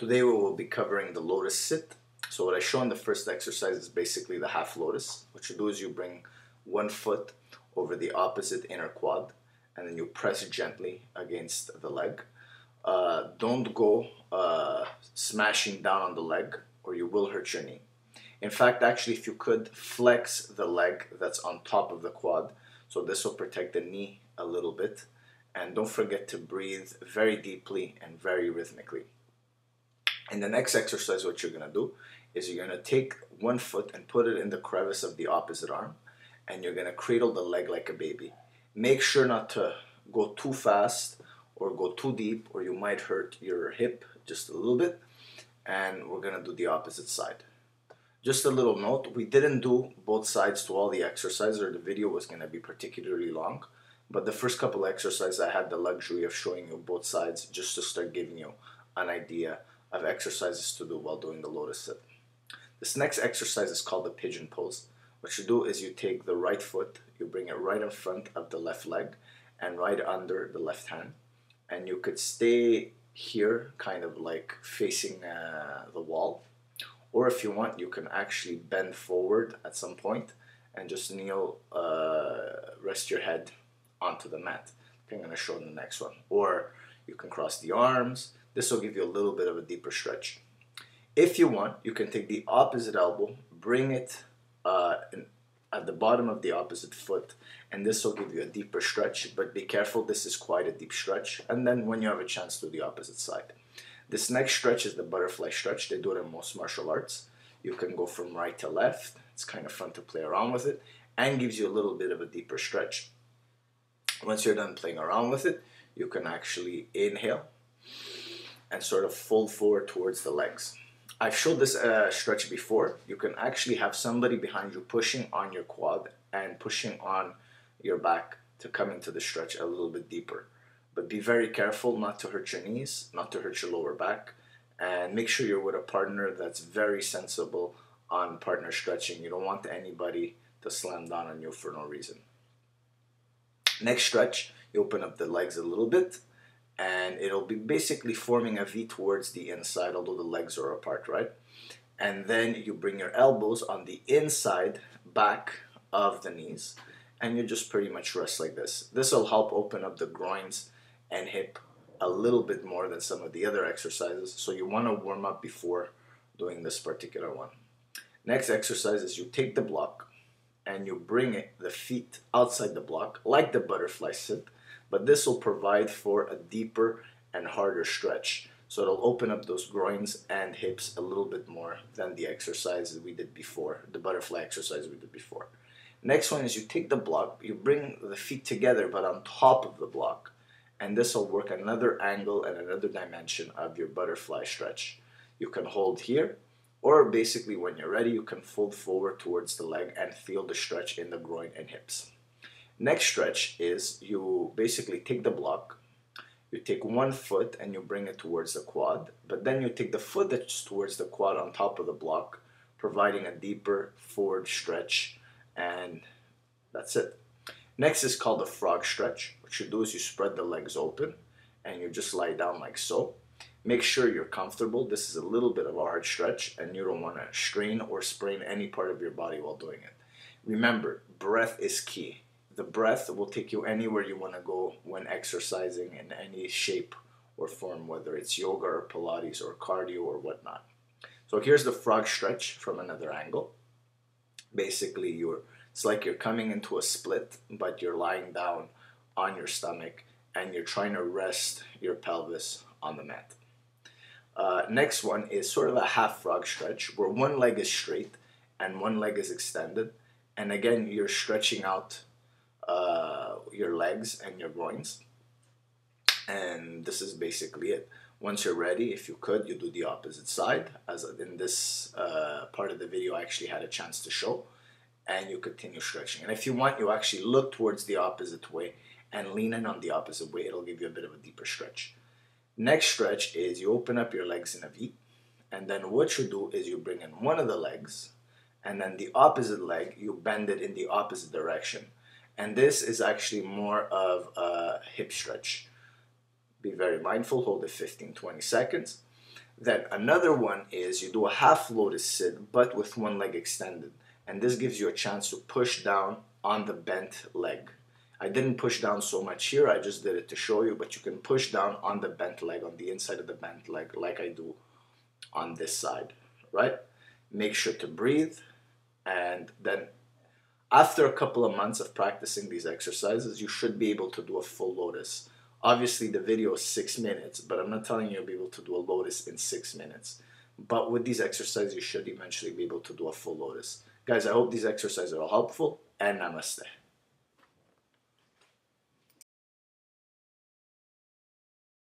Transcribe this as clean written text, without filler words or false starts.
Today we will be covering the Lotus Sit. So what I show in the first exercise is basically the half lotus. What you do is you bring one foot over the opposite inner quad and then you press gently against the leg. Don't go smashing down on the leg or you will hurt your knee. In fact, actually, if you could flex the leg that's on top of the quad, so this will protect the knee a little bit. And don't forget to breathe very deeply and very rhythmically. In the next exercise, what you're going to do is you're going to take one foot and put it in the crevice of the opposite arm, and you're going to cradle the leg like a baby. Make sure not to go too fast or go too deep, or you might hurt your hip just a little bit. And we're going to do the opposite side. Just a little note, we didn't do both sides to all the exercises, or the video was going to be particularly long. But the first couple exercises, I had the luxury of showing you both sides just to start giving you an idea of exercises to do while doing the Lotus Sit. This next exercise is called the Pigeon pose. What you do is you take the right foot, you bring it right in front of the left leg and right under the left hand. And you could stay here, kind of like facing the wall. Or if you want, you can actually bend forward at some point and just kneel, rest your head onto the mat. I'm going to show in the next one. Or you can cross the arms. This will give you a little bit of a deeper stretch. If you want, you can take the opposite elbow, bring it at the bottom of the opposite foot, and this will give you a deeper stretch, but be careful, this is quite a deep stretch. And then when you have a chance, to the opposite side. This next stretch is the butterfly stretch. They do it in most martial arts. You can go from right to left. It's kind of fun to play around with it and gives you a little bit of a deeper stretch. Once you're done playing around with it, you can actually inhale and sort of fold forward towards the legs. I've showed this stretch before. You can actually have somebody behind you pushing on your quad and pushing on your back to come into the stretch a little bit deeper. But be very careful not to hurt your knees, not to hurt your lower back, and make sure you're with a partner that's very sensible on partner stretching. You don't want anybody to slam down on you for no reason. Next stretch, you open up the legs a little bit, and it'll be basically forming a V towards the inside, although the legs are apart, right? And then you bring your elbows on the inside back of the knees, and you just pretty much rest like this. This will help open up the groins and hip a little bit more than some of the other exercises, so you want to warm up before doing this particular one. Next exercise is you take the block and you bring the feet outside the block like the butterfly sit, but this will provide for a deeper and harder stretch. So it'll open up those groins and hips a little bit more than the exercises we did before, the butterfly exercise we did before. Next one is you take the block, you bring the feet together but on top of the block, and this will work another angle and another dimension of your butterfly stretch. You can hold here, or basically when you're ready, you can fold forward towards the leg and feel the stretch in the groin and hips. Next stretch is you basically take the block, you take one foot and you bring it towards the quad, but then you take the foot that's towards the quad on top of the block, providing a deeper forward stretch, and that's it. Next is called the frog stretch. What you do is you spread the legs open and you just lie down like so. Make sure you're comfortable. This is a little bit of a hard stretch and you don't want to strain or sprain any part of your body while doing it. Remember, breath is key. The breath will take you anywhere you want to go when exercising in any shape or form, whether it's yoga or Pilates or cardio or whatnot. So here's the frog stretch from another angle. Basically, it's like you're coming into a split, but you're lying down on your stomach and you're trying to rest your pelvis on the mat. Next one is sort of a half frog stretch where one leg is straight and one leg is extended. And again, you're stretching out your legs and your groins. And this is basically it. Once you're ready, if you could, you do the opposite side. As in this part of the video, I actually had a chance to show. And you continue stretching. And if you want, you actually look towards the opposite way and lean in on the opposite way. It'll give you a bit of a deeper stretch. Next stretch is you open up your legs in a V. And then what you do is you bring in one of the legs. And then the opposite leg, you bend it in the opposite direction. And this is actually more of a hip stretch. Be very mindful, hold it 15-20 seconds. Then another one is you do a half lotus sit, but with one leg extended. And this gives you a chance to push down on the bent leg. I didn't push down so much here, I just did it to show you, but you can push down on the bent leg, on the inside of the bent leg, like I do on this side, right? Make sure to breathe, and then after a couple of months of practicing these exercises, you should be able to do a full lotus. Obviously, the video is 6 minutes, but I'm not telling you you'll be able to do a lotus in 6 minutes. But with these exercises, you should eventually be able to do a full lotus. Guys, I hope these exercises are all helpful, and namaste.